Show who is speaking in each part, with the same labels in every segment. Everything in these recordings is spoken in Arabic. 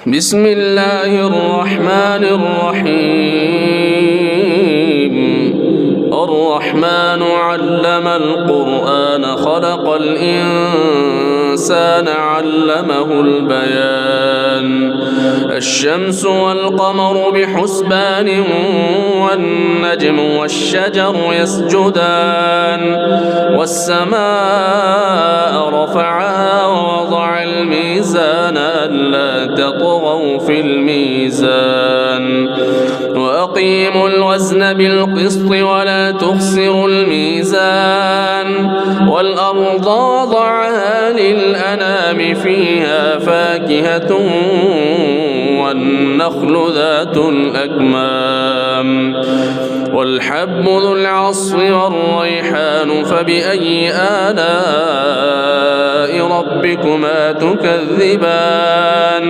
Speaker 1: بسم الله الرحمن الرحيم. الرحمن علم القرآن خلق الإنسان علمه البيان. الشمس والقمر بحسبان والنجم والشجر يسجدان والسماء رفعها ووضع الميزان ألا تطغوا في الميزان وأقيموا الوزن بالقسط ولا تخسروا الميزان والأرض وضعها للأنام فيها فاكهة والنخل ذات الأكمام والحب ذو العصف والريحان فبأي آلاء ربكما تكذبان.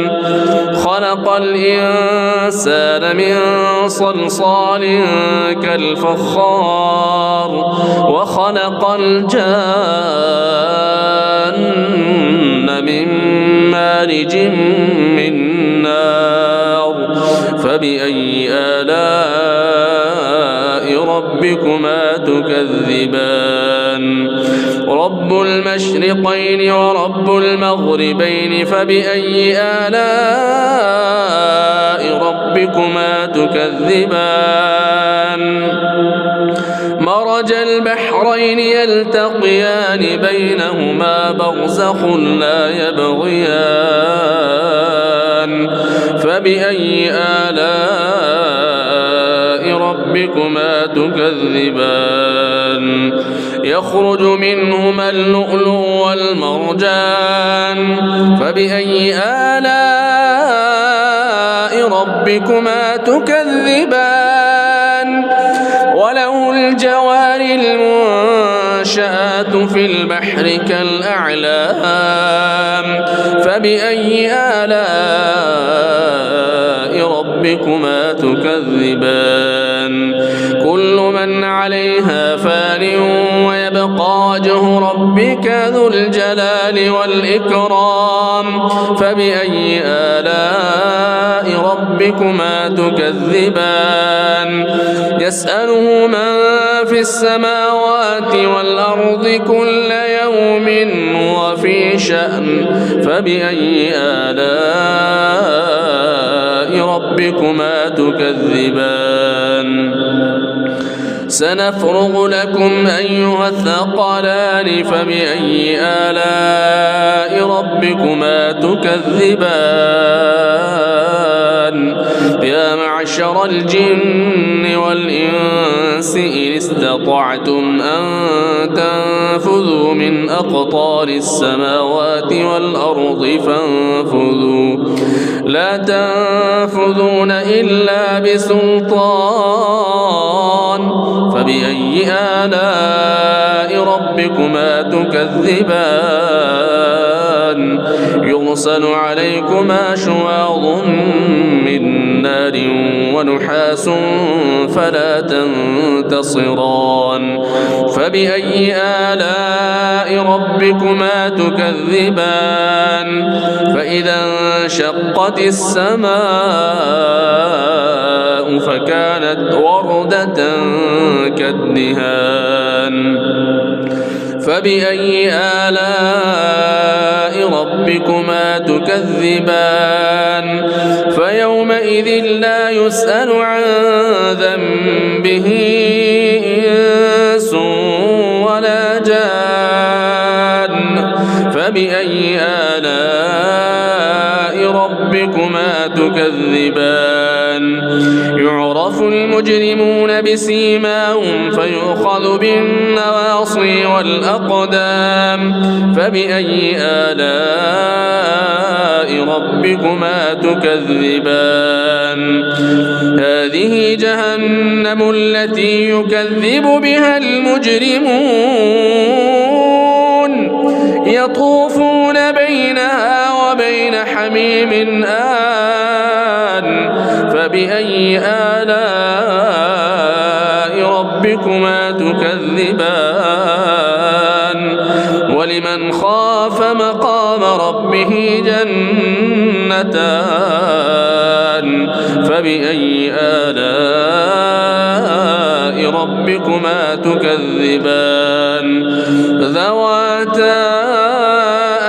Speaker 1: خلق الإنسان من صلصال كالفخار وخلق الجان من مارج من نار فبأي آلاء ربكما تكذبان. رب المشرقين ورب المغربين فبأي آلاء ربكما تكذبان. مرج البحرين يلتقيان بينهما برزخ لا يبغيان فبأي آلاء ربكما تكذبان. يخرج منهما اللؤلؤ والمرجان فبأي آلاء ربكما تكذبان. وله الجوار المنشآت في البحر كالأعلام فبأي آلاء ربكما تكذبان. كل من عليها فان ويبقى وجه ربك ذو الجلال والإكرام فبأي آلاء ربكما تكذبان. يسأله من في السماوات والأرض كل يوم وفي شأن فبأي آلاء ربكما تكذبان. سنفرغ لكم أيها الثقلان فبأي آلاء ربكما تكذبان. يا معشر الجن والإنس إن استطعتم أن تنفذوا من أقطار السماوات والأرض فانفذوا لا تنفذون إلا بسلطان فبأي آلاء ربكما تكذبان. يرسل عليكما شواظ من نار ونحاس فلا تنتصران فبأي آلاء ربكما تكذبان. فإذا انشقت السماء فكانت وردة كالدهان فبأي آلاء ربكما تكذبان. فيومئذ لا يسأل عن ذنبه إنس ولا جان فبأي آلاء ربكما تكذبان. يعرف المجرمون بسيماهم فيؤخذ بالنواصي والأقدام فبأي آلاء ربكما تكذبان. هذه جهنم التي يكذب بها المجرمون يطوفون بينها وبين حميم آن فبأي آلاء ربكما تكذبان. ولمن خاف مقام ربه جنتان جنتان فبأي آلاء ربكما تكذبان ذواتا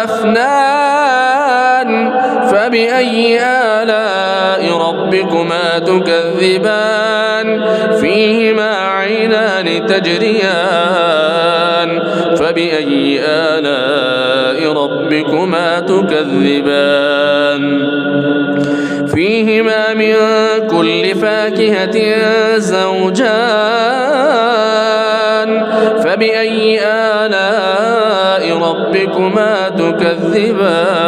Speaker 1: أفنان فبأي آلاء ربكما تكذبان فيهما عينان تجريان فبأي آلاء ربكما تكذبان فيهما من كل فاكهة زوجان فبأي آلاء ربكما تكذبان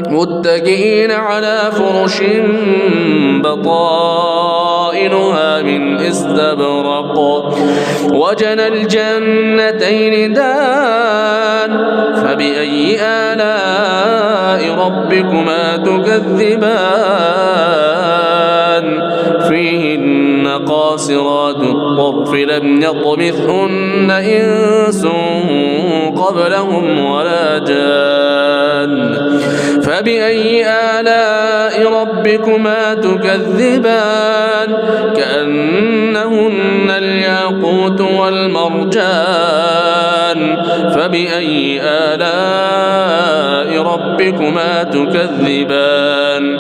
Speaker 1: متكئين على فرش بطائنها من استبرق وجنى الجنتين دان فبأي آلاء ربكما تكذبان فيهن قاصرات الطرف لم يطمثهن إنس قبلهم ولا جان فبأي آلاء ربكما تكذبان كأنهن الياقوت والمرجان فبأي آلاء ربكما تكذبان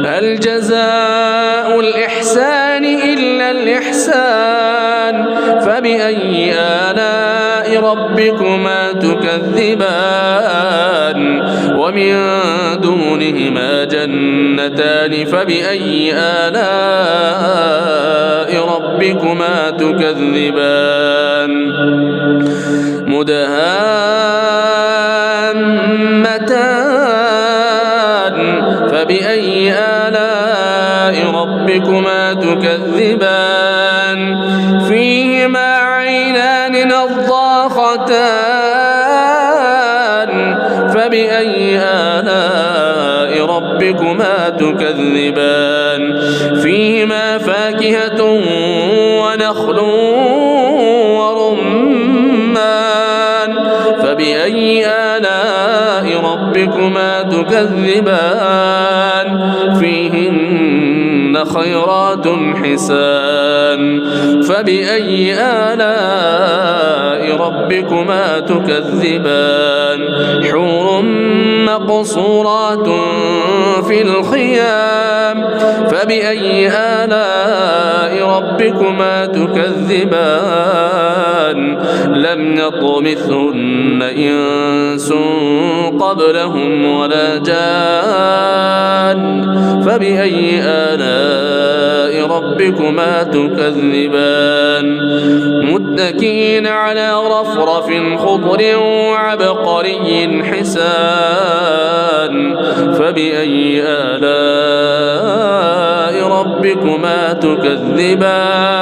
Speaker 1: هل جزاء الإحسان إلا الإحسان فبأي آلاء ربكما تكذبان ومن دونهما جنتان فبأي آلاء ربكما تكذبان مدهامتان فبأي آلاء ربكما تكذبان فيهما عينان نضاختان فبأي آلاء ربكما تكذبان فيهما فاكهة ونخل ورمان فبأي آلاء ربكما تكذبان فيهن خيرات حسان فبأي آلاء ربكما تكذبان حور مقصورات في الخيام فبأي آلاء ربكما تكذبان لم يطمثهن إنس قبلهم ولا جان فبأي آلاء ربكما تكذبان متكئين على رفرف خضر وعبقري حسان فبأي آلاء ربكما تكذبان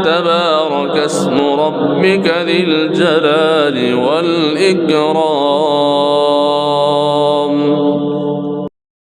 Speaker 1: تبارك اسم ربك ذي الجلال والإكرام